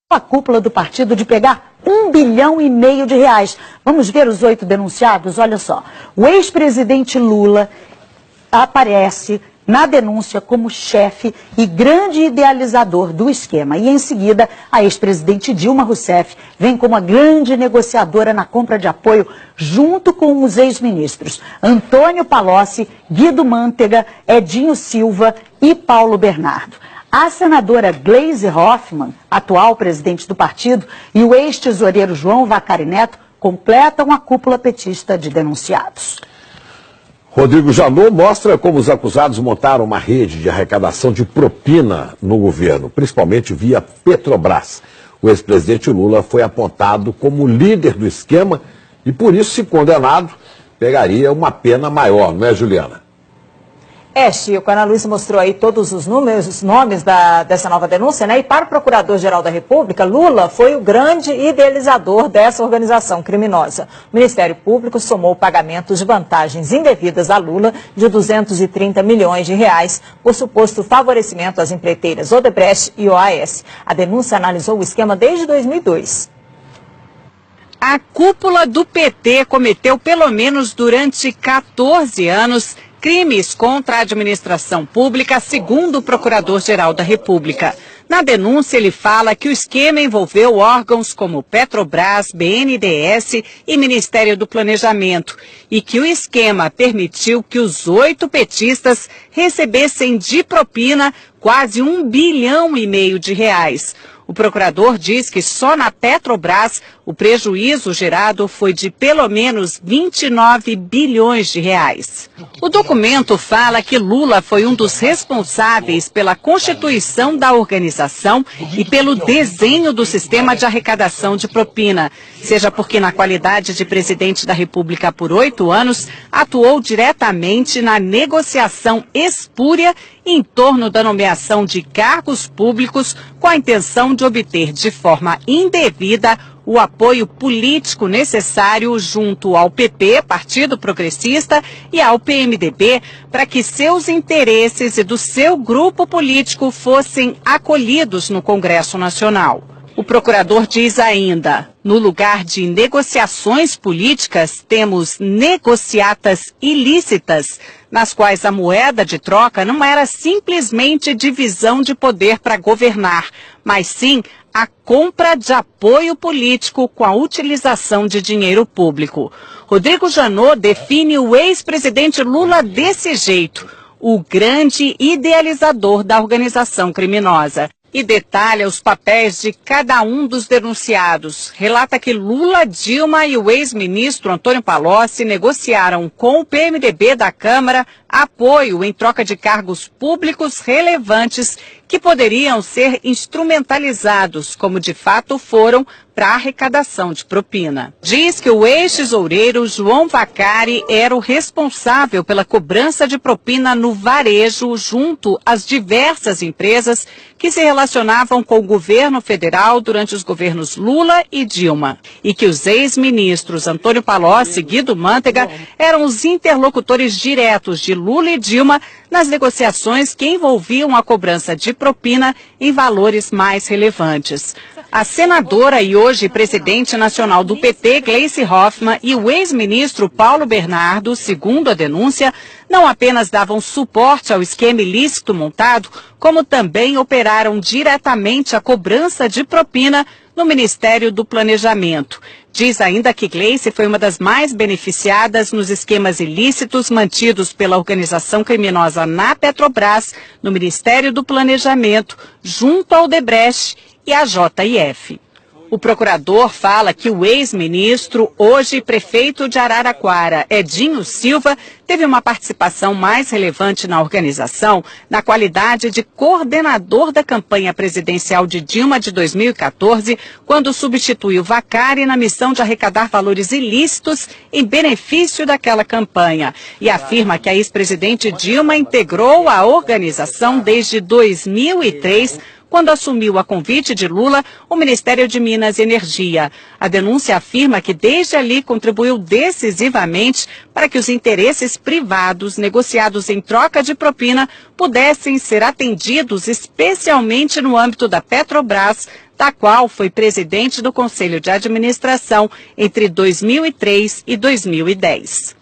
a cúpula do partido de pegar R$1,5 bilhão. Vamos ver os 8 denunciados? Olha só, o ex-presidente Lula aparece na denúncia como chefe e grande idealizador do esquema. E em seguida, a ex-presidente Dilma Rousseff vem como a grande negociadora na compra de apoio junto com os ex-ministros Antônio Palocci, Guido Mantega, Edinho Silva e Paulo Bernardo. A senadora Gleisi Hoffmann, atual presidente do partido, e o ex-tesoureiro João Vacari Neto completam a cúpula petista de denunciados. Rodrigo Janot mostra como os acusados montaram uma rede de arrecadação de propina no governo, principalmente via Petrobras. O ex-presidente Lula foi apontado como líder do esquema e, por isso, se condenado, pegaria uma pena maior, não é, Juliana? Chico, a Ana Luísa mostrou aí todos os nomes dessa nova denúncia, né? E para o Procurador-Geral da República, Lula foi o grande idealizador dessa organização criminosa. O Ministério Público somou pagamentos de vantagens indevidas a Lula de R$230 milhões por suposto favorecimento às empreiteiras Odebrecht e OAS. A denúncia analisou o esquema desde 2002. A cúpula do PT cometeu, pelo menos durante 14 anos, crimes contra a administração pública, segundo o Procurador-Geral da República. Na denúncia, ele fala que o esquema envolveu órgãos como Petrobras, BNDES e Ministério do Planejamento e que o esquema permitiu que os 8 petistas recebessem de propina quase R$1,5 bilhão. O procurador diz que só na Petrobras o prejuízo gerado foi de pelo menos R$29 bilhões. O documento fala que Lula foi um dos responsáveis pela constituição da organização e pelo desenho do sistema de arrecadação de propina, seja porque na qualidade de presidente da República por 8 anos, atuou diretamente na negociação espúria em torno da nomeação de cargos públicos com a intenção de obter de forma indevida o apoio político necessário junto ao PP, Partido Progressista, e ao PMDB, para que seus interesses e do seu grupo político fossem acolhidos no Congresso Nacional. O procurador diz ainda, no lugar de negociações políticas, temos negociatas ilícitas, nas quais a moeda de troca não era simplesmente divisão de poder para governar, mas sim a compra de apoio político com a utilização de dinheiro público. Rodrigo Janot define o ex-presidente Lula desse jeito, o grande idealizador da organização criminosa. E detalha os papéis de cada um dos denunciados. Relata que Lula, Dilma e o ex-ministro Antônio Palocci negociaram com o PMDB da Câmara apoio em troca de cargos públicos relevantes que poderiam ser instrumentalizados, como de fato foram, para a arrecadação de propina. Diz que o ex-tesoureiro João Vacari era o responsável pela cobrança de propina no varejo junto às diversas empresas que se relacionavam com o governo federal durante os governos Lula e Dilma. E que os ex-ministros Antônio Palocci e Guido Mantega eram os interlocutores diretos de Lula e Dilma nas negociações que envolviam a cobrança de propina em valores mais relevantes. A senadora e hoje presidente nacional do PT, Gleisi Hoffmann, e o ex-ministro Paulo Bernardo, segundo a denúncia, não apenas davam suporte ao esquema ilícito montado, como também operaram diretamente a cobrança de propina no Ministério do Planejamento. Diz ainda que Gleisi foi uma das mais beneficiadas nos esquemas ilícitos mantidos pela organização criminosa na Petrobras, no Ministério do Planejamento, junto ao Odebrecht e à JF. O procurador fala que o ex-ministro, hoje prefeito de Araraquara, Edinho Silva, teve uma participação mais relevante na organização na qualidade de coordenador da campanha presidencial de Dilma de 2014, quando substituiu Vacari na missão de arrecadar valores ilícitos em benefício daquela campanha. E afirma que a ex-presidente Dilma integrou a organização desde 2003, quando assumiu a convite de Lula o Ministério de Minas e Energia. A denúncia afirma que desde ali contribuiu decisivamente para que os interesses privados negociados em troca de propina pudessem ser atendidos, especialmente no âmbito da Petrobras, da qual foi presidente do Conselho de Administração entre 2003 e 2010.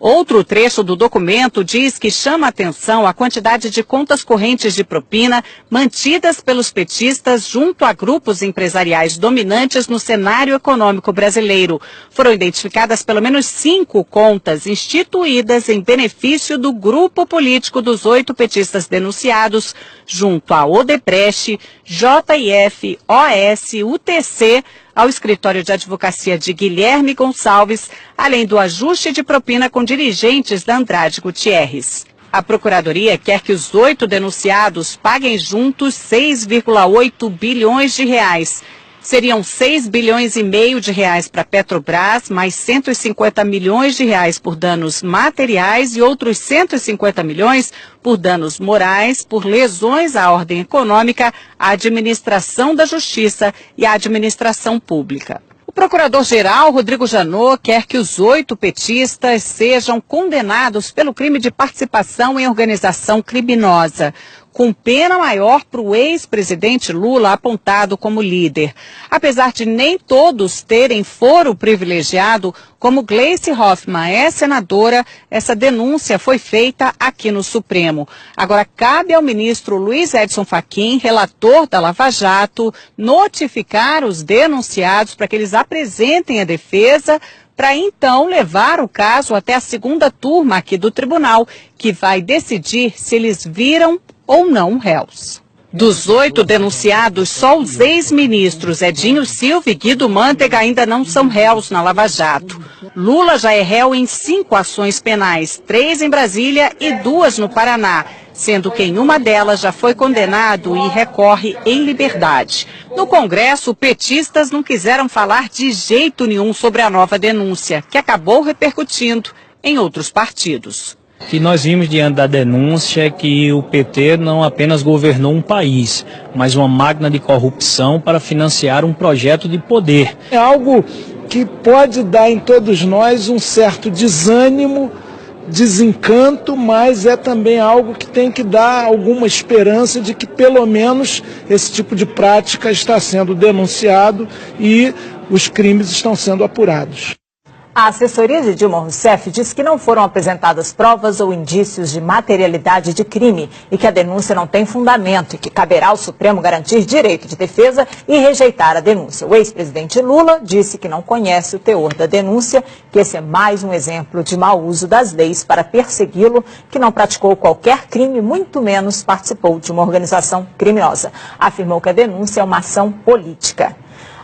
Outro trecho do documento diz que chama atenção a quantidade de contas correntes de propina mantidas pelos petistas junto a grupos empresariais dominantes no cenário econômico brasileiro. Foram identificadas pelo menos 5 contas instituídas em benefício do grupo político dos 8 petistas denunciados, junto a Odebrecht, JIF, OS, UTC, ao escritório de advocacia de Guilherme Gonçalves, além do ajuste de propina com dirigentes da Andrade Gutierrez. A Procuradoria quer que os 8 denunciados paguem juntos 6,8 bilhões de reais. Seriam 6 bilhões e meio de reais para a Petrobras, mais 150 milhões de reais por danos materiais e outros 150 milhões por danos morais, por lesões à ordem econômica, à administração da justiça e à administração pública. O procurador-geral, Rodrigo Janot, quer que os 8 petistas sejam condenados pelo crime de participação em organização criminosa, com pena maior para o ex-presidente Lula apontado como líder. Apesar de nem todos terem foro privilegiado, como Gleice Hoffmann é senadora, essa denúncia foi feita aqui no Supremo. Agora, cabe ao ministro Luiz Edson Fachin, relator da Lava Jato, notificar os denunciados para que eles apresentem a defesa, para então levar o caso até a segunda turma aqui do tribunal, que vai decidir se eles viram ou não réus. Dos 8 denunciados, só os ex-ministros Edinho Silva e Guido Mantega ainda não são réus na Lava Jato. Lula já é réu em 5 ações penais, 3 em Brasília e 2 no Paraná, sendo que em uma delas já foi condenado e recorre em liberdade. No Congresso, petistas não quiseram falar de jeito nenhum sobre a nova denúncia, que acabou repercutindo em outros partidos. O que nós vimos diante da denúncia é que o PT não apenas governou um país, mas uma máquina de corrupção para financiar um projeto de poder. É algo que pode dar em todos nós um certo desânimo, desencanto, mas é também algo que tem que dar alguma esperança de que pelo menos esse tipo de prática está sendo denunciado e os crimes estão sendo apurados. A assessoria de Dilma Rousseff diz que não foram apresentadas provas ou indícios de materialidade de crime e que a denúncia não tem fundamento e que caberá ao Supremo garantir direito de defesa e rejeitar a denúncia. O ex-presidente Lula disse que não conhece o teor da denúncia, que esse é mais um exemplo de mau uso das leis para persegui-lo, que não praticou qualquer crime, muito menos participou de uma organização criminosa. Afirmou que a denúncia é uma ação política.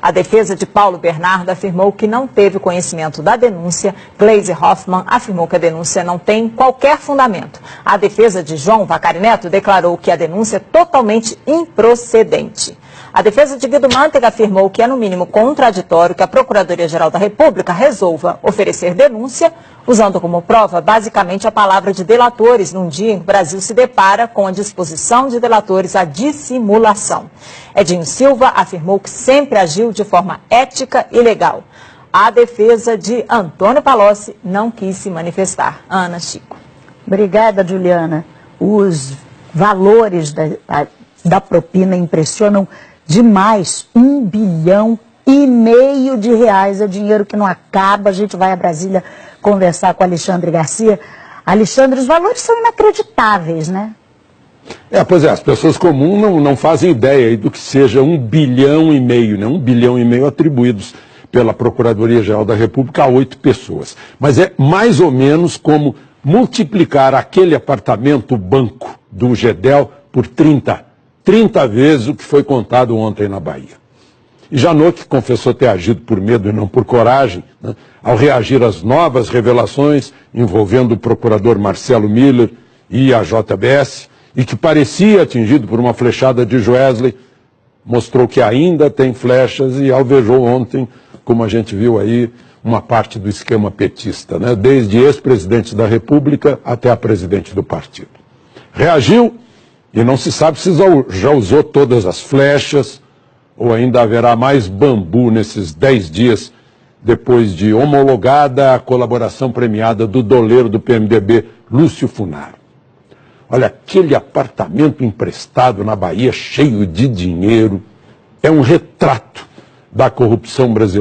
A defesa de Paulo Bernardo afirmou que não teve conhecimento da denúncia. Gleice Hoffmann afirmou que a denúncia não tem qualquer fundamento. A defesa de João Vacari Neto declarou que a denúncia é totalmente improcedente. A defesa de Guido Mantega afirmou que é no mínimo contraditório que a Procuradoria-Geral da República resolva oferecer denúncia, usando como prova basicamente a palavra de delatores, num dia em que o Brasil se depara com a disposição de delatores à dissimulação. Edinho Silva afirmou que sempre agiu de forma ética e legal. A defesa de Antônio Palocci não quis se manifestar. Ana, Chico. Obrigada, Juliana. Os valores da propina impressionam demais. 1,5 bilhão de reais é dinheiro que não acaba. A gente vai a Brasília conversar com Alexandre Garcia. Alexandre, os valores são inacreditáveis, né? Pois é, as pessoas comuns não fazem ideia do que seja 1,5 bilhão, né? 1,5 bilhão atribuídos pela Procuradoria-Geral da República a 8 pessoas. Mas é mais ou menos como multiplicar aquele apartamento banco do Gedel por 30 vezes o que foi contado ontem na Bahia. E Janot, que confessou ter agido por medo e não por coragem, né, ao reagir às novas revelações envolvendo o procurador Marcelo Miller e a JBS, e que parecia atingido por uma flechada de Joesley, mostrou que ainda tem flechas e alvejou ontem, como a gente viu aí, uma parte do esquema petista, né, desde ex-presidente da República até a presidente do partido. Reagiu E não se sabe se já usou todas as flechas ou ainda haverá mais bambu nesses 10 dias depois de homologada a colaboração premiada do doleiro do PMDB, Lúcio Funaro. Olha, aquele apartamento emprestado na Bahia cheio de dinheiro é um retrato da corrupção brasileira.